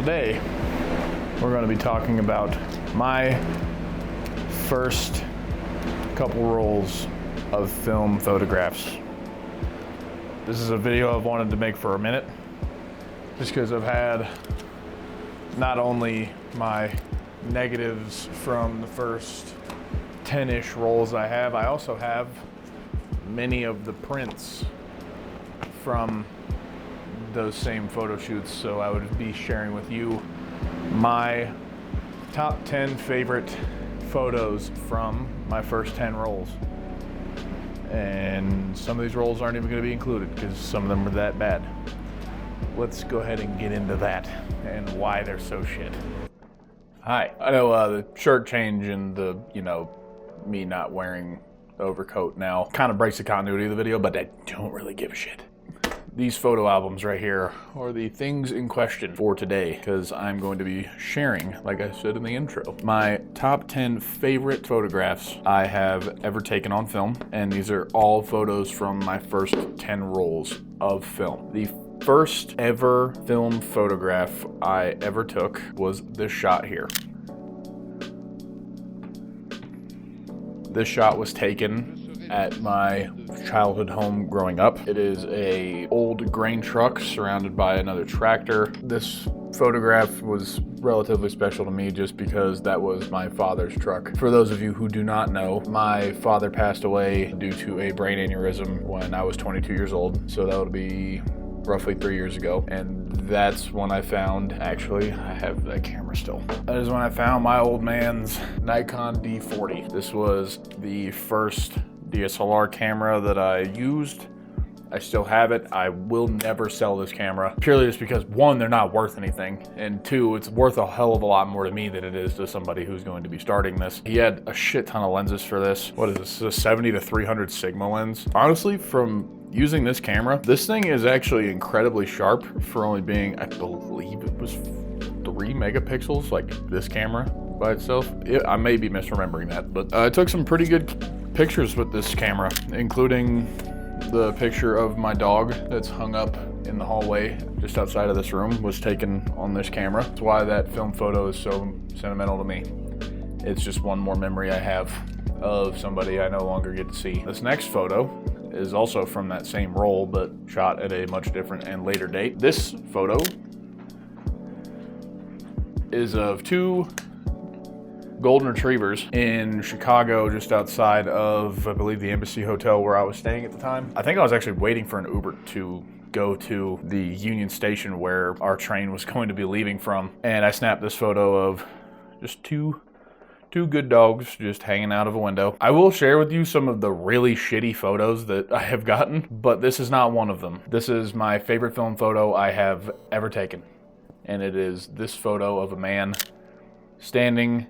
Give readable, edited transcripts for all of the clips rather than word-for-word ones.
Today, we're going to be talking about my first couple rolls of film photographs. This is a video I've wanted to make for a minute, just because I've had not only my negatives from the first 10-ish rolls I also have many of the prints from those same photo shoots, so I would be sharing with you my top 10 favorite photos from my first 10 rolls. And some of these rolls aren't even going to be included because some of them are that bad. Let's go ahead and get into that and why they're so shit. Hi. I know the shirt change and the, me not wearing overcoat now kind of breaks the continuity of the video, but I don't really give a shit. These photo albums right here are the things in question for today, because I'm going to be sharing, like I said in the intro, my top 10 favorite photographs I have ever taken on film, and these are all photos from my first 10 rolls of film. The first ever film photograph I ever took was this shot here. This shot was taken at my childhood home growing up. It is a old grain truck surrounded by another tractor. This photograph was relatively special to me just because that was my father's truck. For those of you who do not know, my father passed away due to a brain aneurysm when I was 22 years old. So that would be roughly 3 years ago. And that's when I found, actually, I have that camera still. That is when I found my old man's Nikon D40. This was the first DSLR camera that I used. I still have it. I will never sell this camera, purely just because, one, they're not worth anything, and two, it's worth a hell of a lot more to me than it is to somebody who's going to be starting this. He had a shit ton of lenses for this. What is this? This is a 70-300 Sigma lens. Honestly, from using this camera, this thing is actually incredibly sharp for only being, I believe it was 3 megapixels, like this camera by itself. I may be misremembering that, but I took some pretty good pictures with this camera, including the picture of my dog that's hung up in the hallway just outside of this room was taken on this camera. That's why that film photo is so sentimental to me. It's just one more memory I have of somebody I no longer get to see. This next photo is also from that same roll, but shot at a much different and later date. This photo is of 2 golden retrievers in Chicago, just outside of, I believe, the Embassy Hotel where I was staying at the time. I think I was actually waiting for an Uber to go to the Union Station where our train was going to be leaving from, and I snapped this photo of just two good dogs just hanging out of a window. I will share with you some of the really shitty photos that I have gotten, but this is not one of them. This is my favorite film photo I have ever taken, and it is this photo of a man standing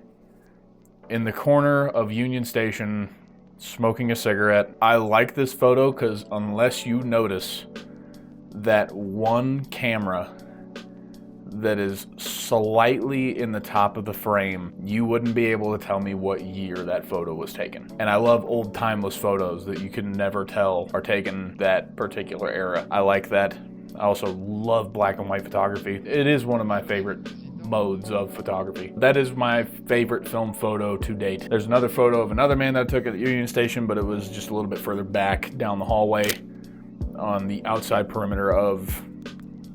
in the corner of Union Station smoking a cigarette. I like this photo because unless you notice that one camera that is slightly in the top of the frame, you wouldn't be able to tell me what year that photo was taken. And I love old timeless photos that you can never tell are taken that particular era. I like that. I also love black and white photography. It is one of my favorite modes of photography. That is my favorite film photo to date. There's another photo of another man that I took at the Union Station, but it was just a little bit further back down the hallway on the outside perimeter of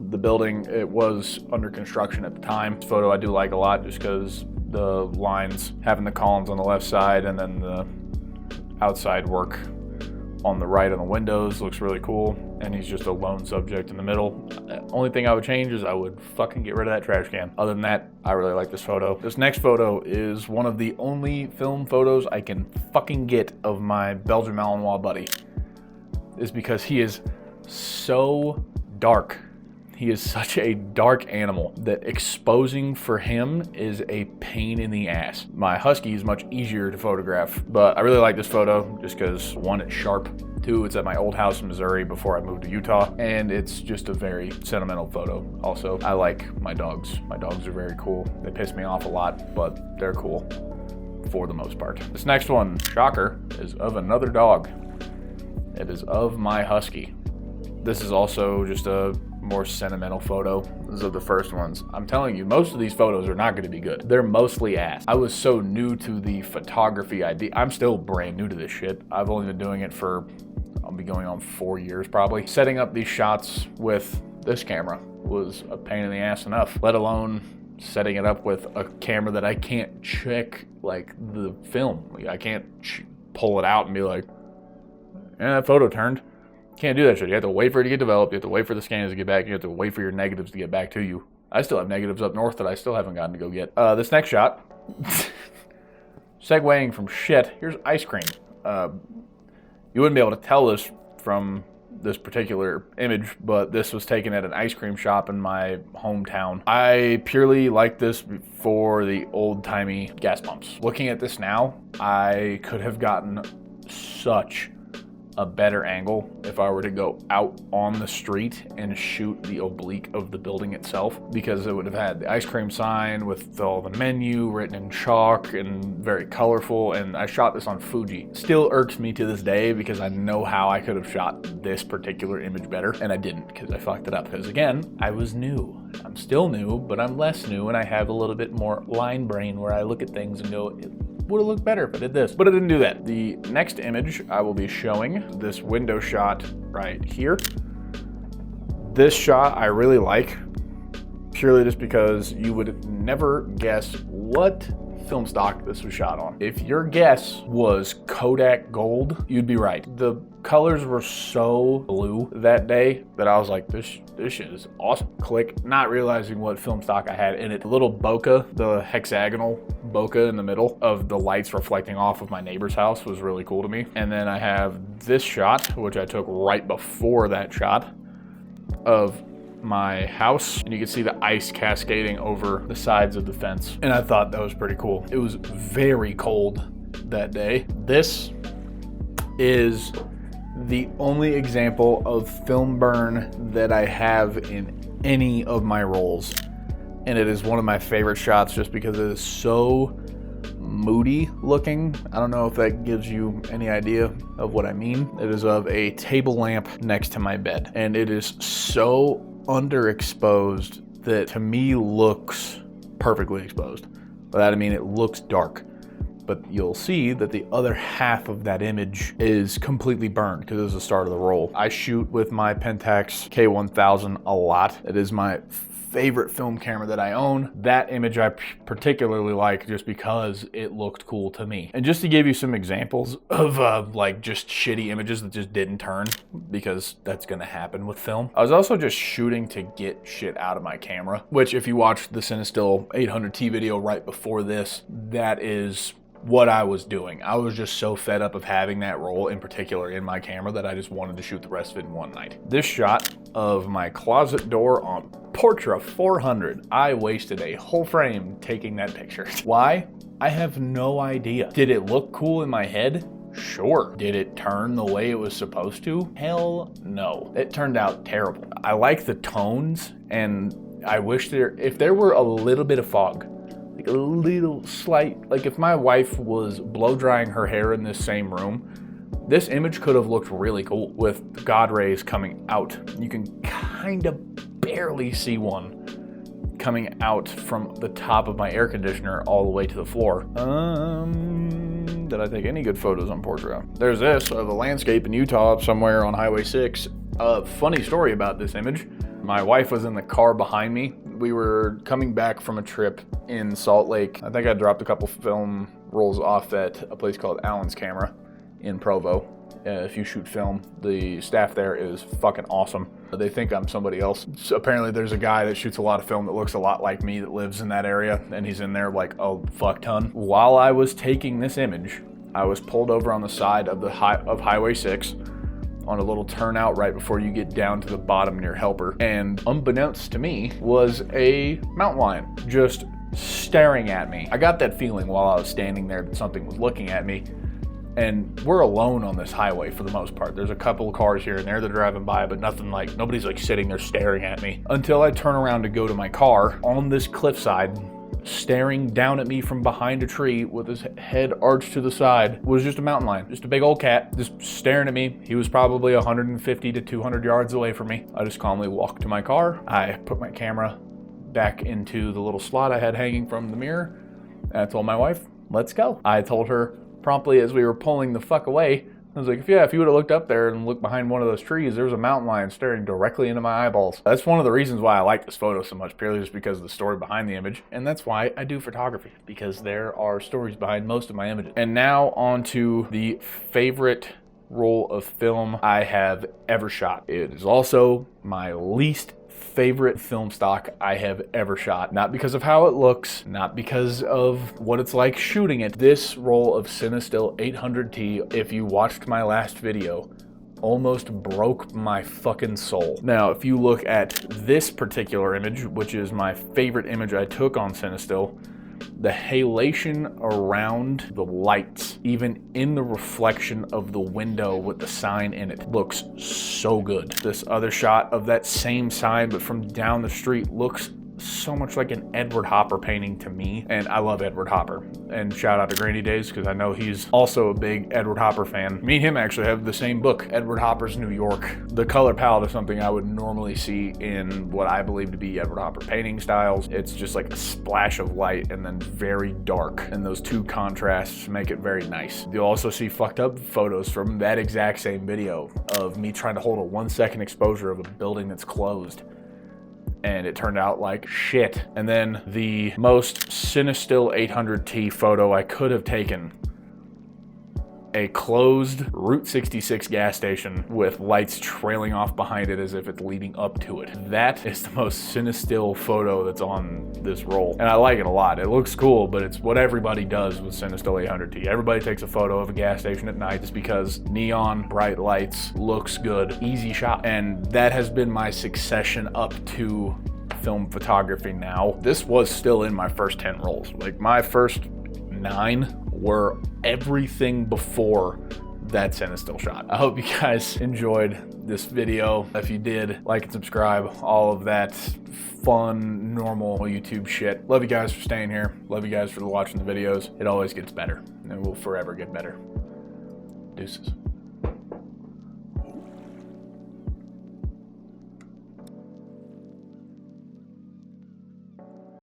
the building. It was under construction at the time. This photo I do like a lot just because the lines, having the columns on the left side and then the outside work on the right on the windows looks really cool. And he's just a lone subject in the middle. Only thing I would change is I would fucking get rid of that trash can. Other than that, I really like this photo. This next photo is one of the only film photos I can fucking get of my Belgian Malinois buddy. Is because he is so dark. He is such a dark animal that exposing for him is a pain in the ass. My husky is much easier to photograph, but I really like this photo just because, one, it's sharp. Two, it's at my old house in Missouri before I moved to Utah, and it's just a very sentimental photo. Also, I like my dogs. My dogs are very cool. They piss me off a lot, but they're cool for the most part. This next one, shocker, is of another dog. It is of my husky. This is also just a more sentimental photo. These are the first ones. I'm telling you, most of these photos are not going to be good. They're mostly ass. I was so new to the photography idea. I'm still brand new to this shit. I've only been doing it for, I'll be going on 4 years probably. Setting up these shots with this camera was a pain in the ass enough, let alone setting it up with a camera that I can't check like the film. Like, I can't pull it out and be like, yeah, that photo turned. Can't do that shit. You have to wait for it to get developed. You have to wait for the scans to get back. You have to wait for your negatives to get back to you. I still have negatives up north that I still haven't gotten to go get. This next shot, segueing from shit, here's ice cream. You wouldn't be able to tell this from this particular image, but this was taken at an ice cream shop in my hometown. I purely like this for the old-timey gas pumps. Looking at this now, I could have gotten such a better angle if I were to go out on the street and shoot the oblique of the building itself, because it would have had the ice cream sign with all the menu written in chalk and very colorful, and I shot this on Fuji. Still irks me to this day because I know how I could have shot this particular image better, and I didn't because I fucked it up. Because again, I was new. I'm still new, but I'm less new, and I have a little bit more line brain where I look at things and go, would have looked better if I did this, but I didn't do that. The next image I will be showing, this window shot right here. This shot I really like, purely just because you would never guess what film stock this was shot on. If your guess was Kodak Gold, you'd be right. The colors were so blue that day that I was like, this shit is awesome. Click, not realizing what film stock I had in it. The little bokeh, the hexagonal bokeh in the middle of the lights reflecting off of my neighbor's house was really cool to me. And then I have this shot, which I took right before that shot of my house, and you can see the ice cascading over the sides of the fence, and I thought that was pretty cool. It was very cold that day. This is the only example of film burn that I have in any of my rolls, and it is one of my favorite shots just because it is so moody looking. I don't know if that gives you any idea of what I mean. It is of a table lamp next to my bed, and it is so underexposed that to me looks perfectly exposed. By that I mean it looks dark, but you'll see that the other half of that image is completely burned because it was the start of the roll. I shoot with my Pentax K1000 a lot. It is my favorite film camera that I own. That image I particularly like just because it looked cool to me. And just to give you some examples of like just shitty images that just didn't turn, because that's gonna happen with film. I was also just shooting to get shit out of my camera, which if you watched the Cinestill 800T video right before this, that is what I was doing. I was just so fed up of having that roll in particular in my camera that I just wanted to shoot the rest of it in one night. This shot of my closet door on Portra 400, I wasted a whole frame taking that picture. Why? I have no idea. Did it look cool in my head? Sure. Did it turn the way it was supposed to? Hell no. It turned out terrible. I like the tones, and I wish if there were a little bit of fog, like a little slight, like if my wife was blow drying her hair in this same room, this image could have looked really cool with God rays coming out. You can kind of barely see one coming out from the top of my air conditioner all the way to the floor. Did I take any good photos on Portra? There's this of a landscape in Utah somewhere on Highway 6. Funny story about this image. My wife was in the car behind me. We were coming back from a trip in Salt Lake. I think I dropped a couple film rolls off at a place called Allen's Camera in Provo. If you shoot film, the staff there is fucking awesome. They think I'm somebody else. So apparently there's a guy that shoots a lot of film that looks a lot like me that lives in that area, and he's in there like a fuck ton. While I was taking this image, I was pulled over on the side of Highway 6 on a little turnout right before you get down to the bottom near Helper. And unbeknownst to me was a mountain lion just staring at me. I got that feeling while I was standing there that something was looking at me. And we're alone on this highway for the most part. There's a couple of cars here and there that are driving by, but nobody's like sitting there staring at me. Until I turn around to go to my car on this cliffside, staring down at me from behind a tree with his head arched to the side, was just a mountain lion. Just a big old cat, just staring at me. He was probably 150 to 200 yards away from me. I just calmly walked to my car. I put my camera back into the little slot I had hanging from the mirror, and I told my wife, let's go. I told her promptly as we were pulling the fuck away, I was like, if you would have looked up there and looked behind one of those trees, there was a mountain lion staring directly into my eyeballs. That's one of the reasons why I like this photo so much, purely just because of the story behind the image. And that's why I do photography, because there are stories behind most of my images. And now on to the favorite roll of film I have ever shot. It is also my least favorite film stock I have ever shot. Not because of how it looks, not because of what it's like shooting it. This roll of Cinestill 800T, if you watched my last video, almost broke my fucking soul. Now, if you look at this particular image, which is my favorite image I took on Cinestill, the halation around the lights, even in the reflection of the window with the sign in it, looks so good. This other shot of that same sign, but from down the street, looks so much like an Edward Hopper painting to me, and I love Edward Hopper. And shout out to Granny Days, because I know he's also a big Edward Hopper fan. Me and him actually have the same book, Edward Hopper's New York. The color palette is something I would normally see in what I believe to be Edward Hopper painting styles. It's just like a splash of light and then very dark, and those two contrasts make it very nice. You'll also see fucked up photos from that exact same video of me trying to hold a 1-second exposure of a building that's closed, and it turned out like shit. And then the most Cinestill 800T photo I could have taken, a closed Route 66 gas station with lights trailing off behind it as if it's leading up to it. That is the most Cinestill photo that's on this roll, and I like it a lot. It looks cool, but it's what everybody does with Cinestill 800T. Everybody takes a photo of a gas station at night just because neon bright lights looks good, easy shot. And that has been my succession up to film photography now. This was still in my first 10 rolls. Like, my first 9 were everything before that Cinestill shot. I hope you guys enjoyed this video. If you did, like and subscribe, all of that fun, normal YouTube shit. Love you guys for staying here. Love you guys for watching the videos. It always gets better, and it will forever get better. Deuces.